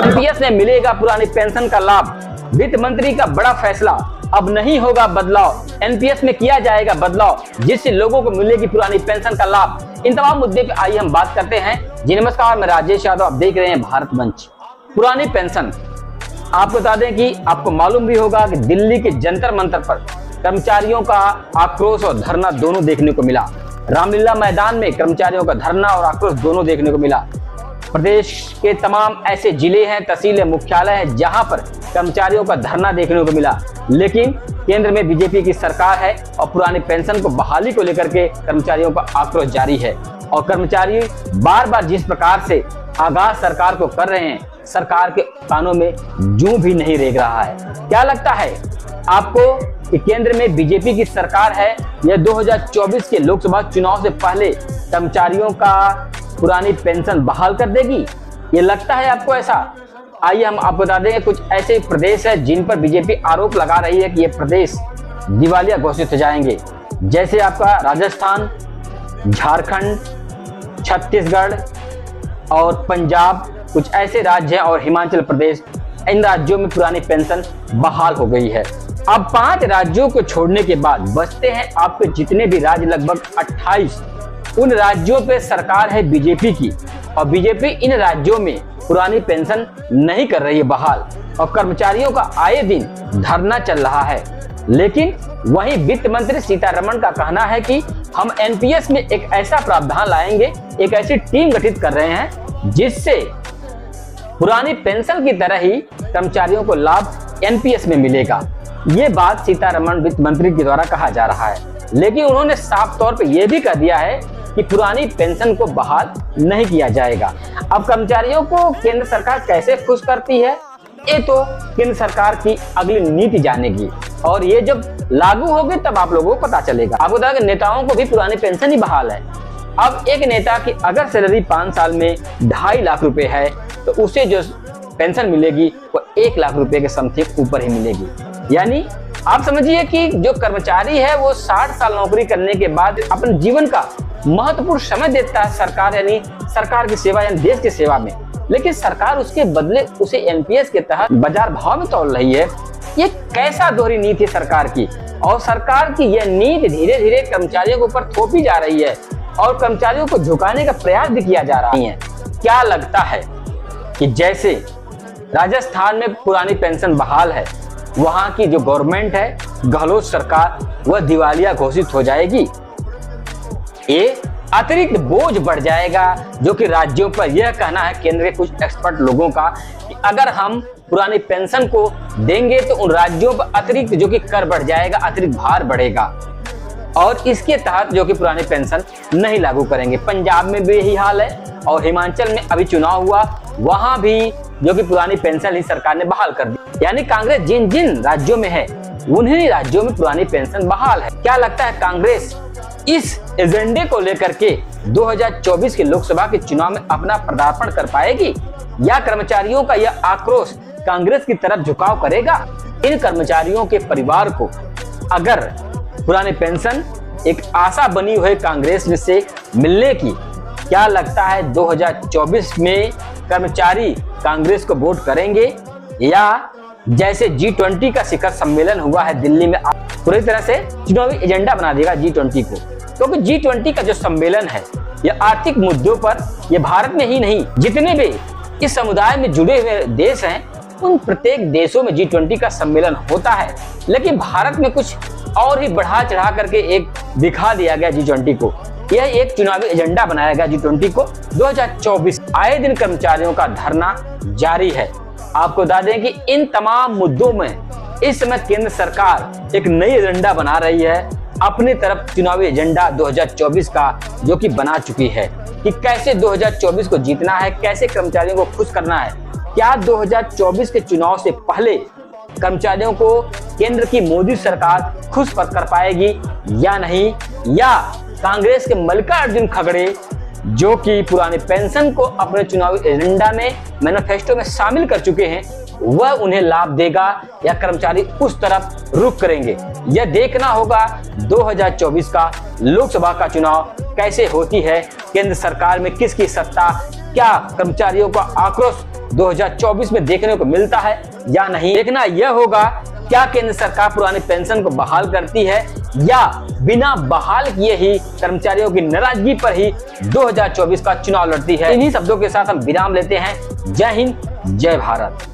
NPS में मिलेगा पुरानी पेंशन का लाभ, वित्त मंत्री का बड़ा फैसला, अब नहीं होगा बदलाव, एनपीएस में किया जाएगा बदलाव जिससे लोगों को मिलेगी पुरानी पेंशन का लाभ। इन तमाम मुद्दे पे आइए हम बात करते हैं। जी नमस्कार, मैं राजेश यादव, आप देख रहे हैं भारत मंच। पुरानी पेंशन, आपको बता दें कि आपको मालूम भी होगा कि दिल्ली के जंतर मंतर पर कर्मचारियों का आक्रोश और धरना दोनों देखने को मिला। रामलीला मैदान में कर्मचारियों का धरना और आक्रोश दोनों देखने को मिला। प्रदेश के तमाम ऐसे जिले हैं, तहसील मुख्यालय हैं जहां पर कर्मचारियों का धरना देखने को मिला, लेकिन केंद्र में बीजेपी की सरकार है और पुरानी पेंशन को बहाली को लेकर के कर्मचारियों का आक्रोश जारी है। और कर्मचारी बार बार जिस प्रकार से आगाज सरकार को कर रहे हैं, सरकार के कानों में जूं भी नहीं रेंग रहा है। क्या लगता है आपको कि केंद्र में बीजेपी की सरकार है, यह 2024 के लोकसभा चुनाव से पहले कर्मचारियों का पुरानी पेंशन बहाल कर देगी? ये लगता है आपको ऐसा? आइए हम आपको बता देंगे कुछ ऐसे प्रदेश है जिन पर बीजेपी आरोप लगा रही है कि ये प्रदेश दिवालिया घोषित हो जाएंगे, जैसे आपका राजस्थान, झारखंड, छत्तीसगढ़ और पंजाब, कुछ ऐसे राज्य हैं, और हिमाचल प्रदेश। इन राज्यों में पुरानी पेंशन बहाल हो गई है। अब 5 राज्यों को छोड़ने के बाद बचते हैं आपके जितने भी राज्य, लगभग 28। उन राज्यों पे सरकार है बीजेपी की, और बीजेपी इन राज्यों में पुरानी पेंशन नहीं कर रही है बहाल, और कर्मचारियों का आए दिन धरना चल रहा है। लेकिन वहीं वित्त मंत्री सीतारमण का कहना है कि हम एनपीएस में एक ऐसा प्रावधान लाएंगे, एक ऐसी टीम गठित कर रहे हैं जिससे पुरानी पेंशन की तरह ही कर्मचारियों को लाभ एनपीएस में मिलेगा। ये बात सीतारमण वित्त मंत्री के द्वारा कहा जा रहा है, लेकिन उन्होंने साफ तौर पर यह भी कह दिया है कि पुरानी पेंशन को बहाल नहीं किया जाएगा। अब कर्मचारियों को केंद्र सरकार कैसे खुश करती है, ये तो केंद्र सरकार की अगली नीति जानेगी, और ये जब लागू होगी तब आप लोगों को पता चलेगा। आपको बता दें नेताओं को भी पुरानी पेंशन ही बहाल है। अब एक नेता की अगर सैलरी 5 साल में 2.5 लाख रुपए है, तो उसे जो पेंशन मिलेगी वो 1 लाख रुपए के समथिंग ऊपर ही मिलेगी। यानी आप समझिए कि जो कर्मचारी है वो 60 साल नौकरी करने के बाद अपने जीवन का महत्वपूर्ण समय देता है सरकार, यानी सरकार की सेवा, यानी देश की सेवा में, लेकिन सरकार उसके बदले उसे एनपीएस के तहत बाजार भाव में तोल रही है। ये कैसा दोहरी नीति है सरकार की, और सरकार की यह नीति धीरे धीरे कर्मचारियों के ऊपर थोपी जा रही है और कर्मचारियों को झुकाने का प्रयास भी किया जा रहा है। क्या लगता है कि जैसे राजस्थान में पुरानी पेंशन बहाल है, वहां की जो गवर्नमेंट है, गहलोत सरकार, वह दिवालिया घोषित हो जाएगी? ये अतिरिक्त बोझ बढ़ जाएगा जो कि राज्यों पर, यह कहना है केंद्र के कुछ एक्सपर्ट लोगों का कि अगर हम पुरानी पेंशन को देंगे तो उन राज्यों पर अतिरिक्त जो कि कर बढ़ जाएगा, अतिरिक्त भार बढ़ेगा, और इसके तहत जो कि पुरानी पेंशन नहीं लागू करेंगे। पंजाब में भी यही हाल है, और हिमाचल में अभी चुनाव हुआ, वहां भी जो कि पुरानी पेंशन ही सरकार ने बहाल कर दी। यानी कांग्रेस जिन जिन राज्यों में है उन्हीं राज्यों में पुरानी पेंशन बहाल है। क्या लगता है कांग्रेस इस एजेंडे को लेकर के 2024 के लोकसभा के चुनाव में अपना पदार्पण कर पाएगी, या कर्मचारियों का यह आक्रोश कांग्रेस की तरफ झुकाव करेगा? इन कर्मचारियों के परिवार को अगर पुरानी पेंशन एक आशा बनी हुई कांग्रेस में से मिलने की, क्या लगता है 2024 में कर्मचारी कांग्रेस को वोट करेंगे, या जैसे G20 का शिखर सम्मेलन हुआ है दिल्ली में, पूरी तरह से चुनावी एजेंडा बना देगा G20 को? क्योंकि G20 का जो सम्मेलन है यह आर्थिक मुद्दों पर, यह भारत में ही नहीं, जितने भी इस समुदाय में जुड़े हुए देश हैं उन प्रत्येक देशों में G20 का सम्मेलन होता है, लेकिन भारत में कुछ और ही बढ़ा चढ़ा करके एक दिखा दिया गया G20 को। यह एक चुनावी एजेंडा बनाया गया G20 को 2024। आए दिन कर्मचारियों का धरना जारी है। आपको बता दें कि इन तमाम मुद्दों में इस समय केंद्र सरकार एक नई एजेंडा बना रही है, अपनी तरफ चुनावी एजेंडा 2024 का जो कि बना चुकी है कि कैसे 2024 को जीतना है, कैसे कर्मचारियों को खुश करना है। क्या 2024 के चुनाव से पहले कर्मचारियों को केंद्र की मोदी सरकार खुश कर पाएगी या नहीं, या कांग्रेस के मल्लिकार्जुन खड़गे जो कि पुराने पेंशन को अपने चुनावी एजेंडा में, मैनिफेस्टो में शामिल कर चुके हैं, वह उन्हें लाभ देगा या कर्मचारी उस तरफ रुख करेंगे? यह देखना होगा 2024 का लोकसभा का चुनाव कैसे होती है, केंद्र सरकार में किसकी सत्ता, क्या कर्मचारियों का आक्रोश 2024 में देखने को मिलता है या नहीं। देखना यह होगा क्या केंद्र सरकार पुरानी पेंशन को बहाल करती है या बिना बहाल किए ही कर्मचारियों की नाराजगी पर ही 2024 का चुनाव लड़ती है। इन्हीं शब्दों के साथ हम विराम लेते हैं। जय हिंद, जय भारत।